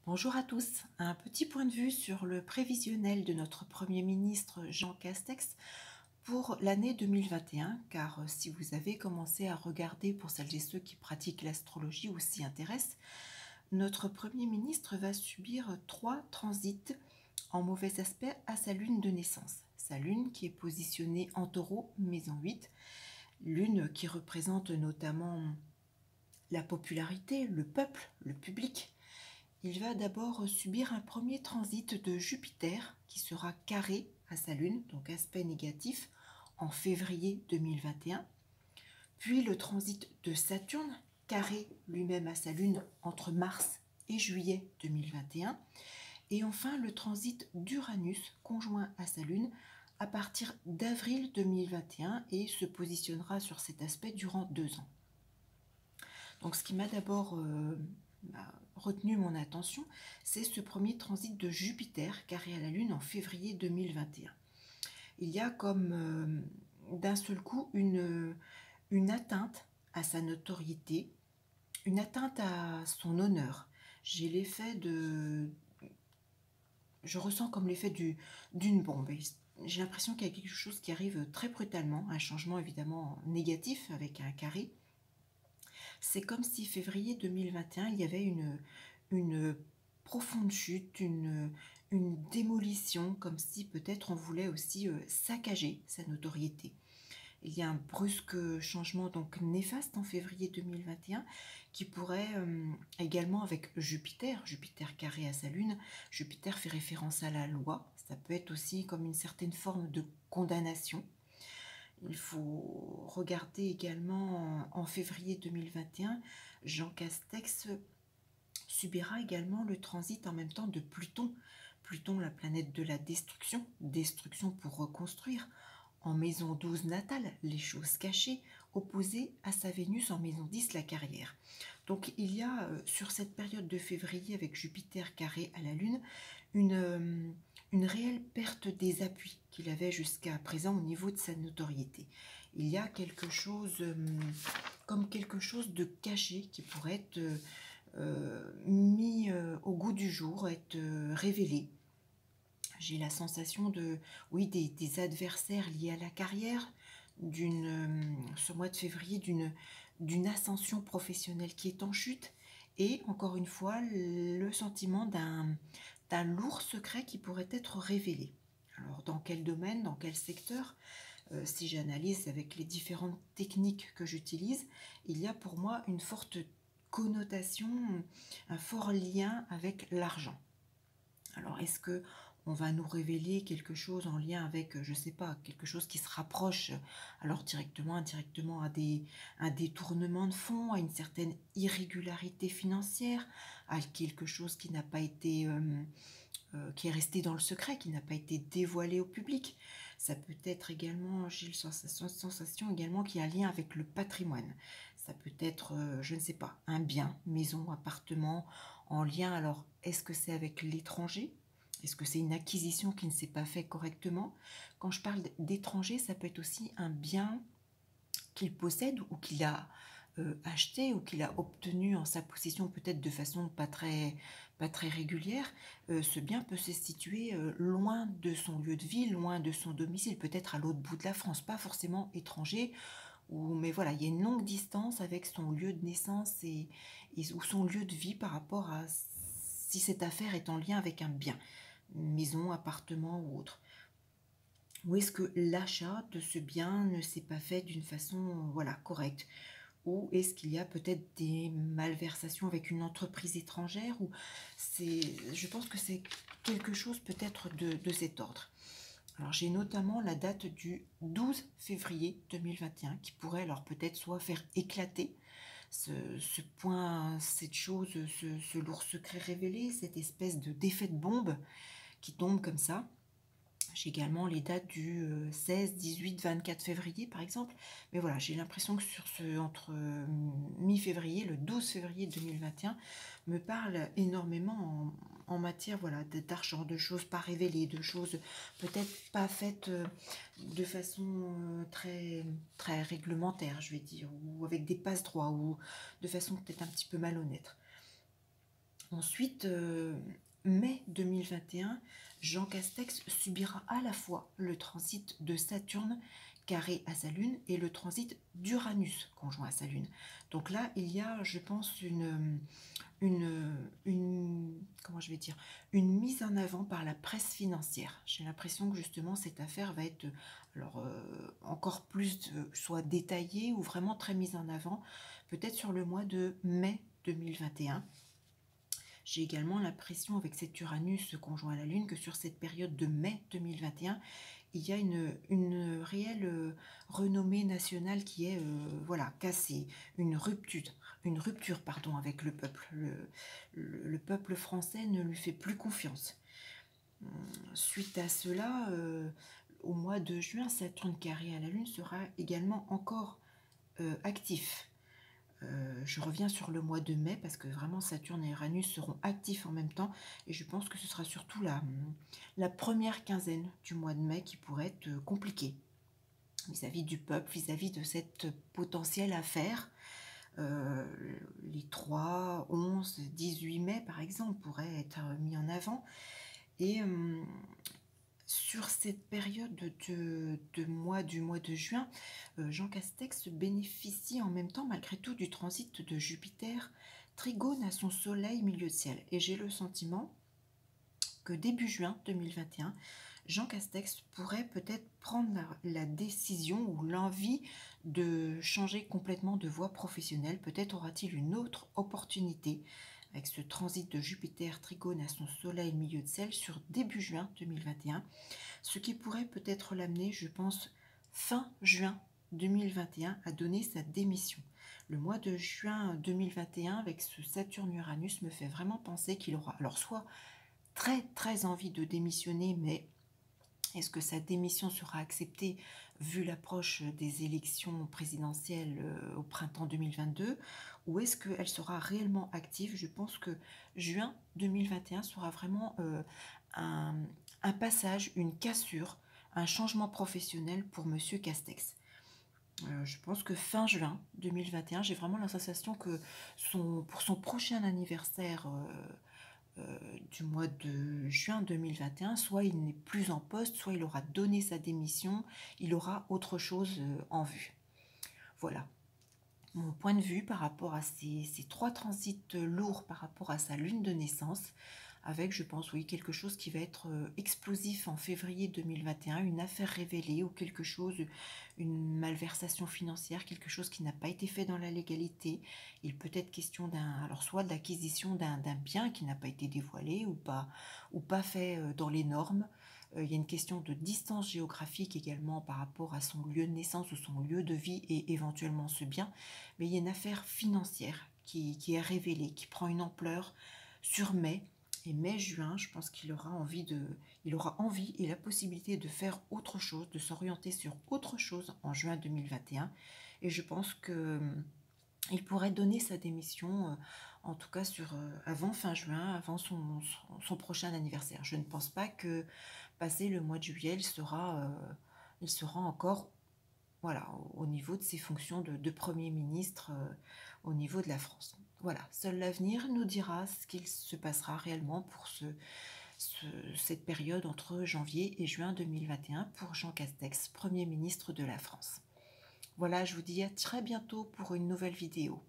Bonjour à tous. Un petit point de vue sur le prévisionnel de notre Premier ministre Jean Castex pour l'année 2021, car si vous avez commencé à regarder pour celles et ceux qui pratiquent l'astrologie ou s'y intéressent, notre Premier ministre va subir 3 transits en mauvais aspect à sa lune de naissance. Sa lune qui est positionnée en taureau, maison 8, lune qui représente notamment la popularité, le peuple, le public. Il va d'abord subir un premier transit de Jupiter qui sera carré à sa lune, donc aspect négatif, en février 2021. Puis le transit de Saturne, carré lui-même à sa lune entre mars et juillet 2021. Et enfin le transit d'Uranus, conjoint à sa lune, à partir d'avril 2021 et se positionnera sur cet aspect durant 2 ans. Donc ce qui m'a d'abord retenu mon attention, c'est ce premier transit de Jupiter carré à la Lune en février 2021. Il y a comme d'un seul coup une atteinte à sa notoriété, une atteinte à son honneur. J'ai l'effet de... Je ressens comme l'effet d'une bombe. J'ai l'impression qu'il y a quelque chose qui arrive très brutalement, un changement évidemment négatif avec un carré. C'est comme si février 2021, il y avait une profonde chute, une démolition, comme si peut-être on voulait aussi saccager sa notoriété. Il y a un brusque changement donc néfaste en février 2021 qui pourrait également avec Jupiter carré à sa lune. Jupiter fait référence à la loi, ça peut être aussi comme une certaine forme de condamnation. Il faut regarder également en février 2021, Jean Castex subira également le transit en même temps de Pluton. Pluton, la planète de la destruction, destruction pour reconstruire, en maison 12 natale, les choses cachées, opposée à sa Vénus en maison 10, la carrière. Donc il y a sur cette période de février avec Jupiter carré à la Lune, une réelle perte des appuis qu'il avait jusqu'à présent au niveau de sa notoriété. Il y a quelque chose comme quelque chose de caché qui pourrait être mis au goût du jour, être révélé. J'ai la sensation de, oui, des adversaires liés à la carrière, ce mois de février, d'une ascension professionnelle qui est en chute, et encore une fois, le sentiment d'un lourd secret qui pourrait être révélé. Alors, dans quel domaine, dans quel secteur si j'analyse avec les différentes techniques que j'utilise, il y a pour moi une forte connotation, un fort lien avec l'argent. Alors, est-ce que on va nous révéler quelque chose en lien avec, je ne sais pas, quelque chose qui se rapproche, alors directement, indirectement, à un détournement de fonds, à une certaine irrégularité financière, à quelque chose qui n'a pas été, qui est resté dans le secret, qui n'a pas été dévoilé au public. Ça peut être également, j'ai la sensation également qu'il y a un lien avec le patrimoine. Ça peut être, je ne sais pas, un bien, maison, appartement, en lien. Alors, est-ce que c'est avec l'étranger ? Est-ce que c'est une acquisition qui ne s'est pas faite correctement? Quand je parle d'étranger, ça peut être aussi un bien qu'il possède ou qu'il a acheté ou qu'il a obtenu en sa possession peut-être de façon pas très régulière. Ce bien peut se situer loin de son lieu de vie, loin de son domicile, peut-être à l'autre bout de la France, pas forcément étranger, mais voilà, il y a une longue distance avec son lieu de naissance ou son lieu de vie par rapport à si cette affaire est en lien avec un bien, maison, appartement ou autre. Ou est-ce que l'achat de ce bien ne s'est pas fait d'une façon voilà, correcte? Ou est-ce qu'il y a peut-être des malversations avec une entreprise étrangère? Je pense que c'est quelque chose peut-être de cet ordre. Alors j'ai notamment la date du 12 février 2021 qui pourrait alors peut-être soit faire éclater ce point, cette chose, ce lourd secret révélé, cette espèce d'effet de bombe qui tombe comme ça. J'ai également les dates du 16, 18, 24 février par exemple. Mais voilà, j'ai l'impression que entre mi-février, le 12 février 2021, me parle énormément en matière voilà, d'argent, de choses pas révélées, de choses peut-être pas faites de façon très réglementaire, je vais dire, ou avec des passe-droits, ou de façon peut-être un petit peu malhonnête. Ensuite, mai 2021, Jean Castex subira à la fois le transit de Saturne carré à sa Lune et le transit d'Uranus conjoint à sa Lune. Donc là, il y a, je pense, comment je vais dire, une mise en avant par la presse financière. J'ai l'impression que justement cette affaire va être encore plus soit détaillée ou vraiment très mise en avant, peut-être sur le mois de mai 2021. J'ai également l'impression, avec cet Uranus conjoint à la Lune, que sur cette période de mai 2021, il y a une réelle renommée nationale qui est voilà, cassée, une rupture pardon, avec le peuple. Le peuple français ne lui fait plus confiance. Suite à cela, au mois de juin, Saturne carré à la Lune sera également encore actif. Je reviens sur le mois de mai parce que vraiment Saturne et Uranus seront actifs en même temps et je pense que ce sera surtout la première quinzaine du mois de mai qui pourrait être compliquée vis-à-vis du peuple, vis-à-vis de cette potentielle affaire. Les 3, 11, 18 mai par exemple pourraient être mis en avant et sur cette période du mois de juin, Jean Castex bénéficie en même temps malgré tout du transit de Jupiter trigone à son soleil milieu de ciel. Et j'ai le sentiment que début juin 2021, Jean Castex pourrait peut-être prendre la décision ou l'envie de changer complètement de voie professionnelle. Peut-être aura-t-il une autre opportunité avec ce transit de Jupiter trigone à son soleil milieu de ciel sur début juin 2021, ce qui pourrait peut-être l'amener, je pense, fin juin 2021 à donner sa démission. Le mois de juin 2021 avec ce Saturne-Uranus me fait vraiment penser qu'il aura alors soit très très envie de démissionner, mais est-ce que sa démission sera acceptée vu l'approche des élections présidentielles au printemps 2022 ou est-ce qu'elle sera réellement active? Je pense que juin 2021 sera vraiment un passage, une cassure, un changement professionnel pour Monsieur Castex. Je pense que fin juin 2021, j'ai vraiment la sensation que pour son prochain anniversaire du mois de juin 2021, soit il n'est plus en poste, soit il aura donné sa démission, il aura autre chose en vue. Voilà mon point de vue par rapport à ces trois transits lourds par rapport à sa lune de naissance, avec, je pense, oui, quelque chose qui va être explosif en février 2021, une affaire révélée ou quelque chose, une malversation financière, quelque chose qui n'a pas été fait dans la légalité. Il peut être question alors soit de l'acquisition d'un bien qui n'a pas été dévoilé ou pas fait dans les normes. Il y a une question de distance géographique également par rapport à son lieu de naissance ou son lieu de vie et éventuellement ce bien. Mais il y a une affaire financière qui est révélée, qui prend une ampleur sur mai. Et mai-juin, je pense qu'il aura envie et la possibilité de faire autre chose, de s'orienter sur autre chose en juin 2021. Et je pense qu'il pourrait donner sa démission, en tout cas avant fin juin, avant son prochain anniversaire. Je ne pense pas que passé le mois de juillet, il sera encore voilà, au niveau de ses fonctions de Premier ministre au niveau de la France. Voilà, seul l'avenir nous dira ce qu'il se passera réellement pour cette période entre janvier et juin 2021 pour Jean Castex, Premier ministre de la France. Voilà, je vous dis à très bientôt pour une nouvelle vidéo.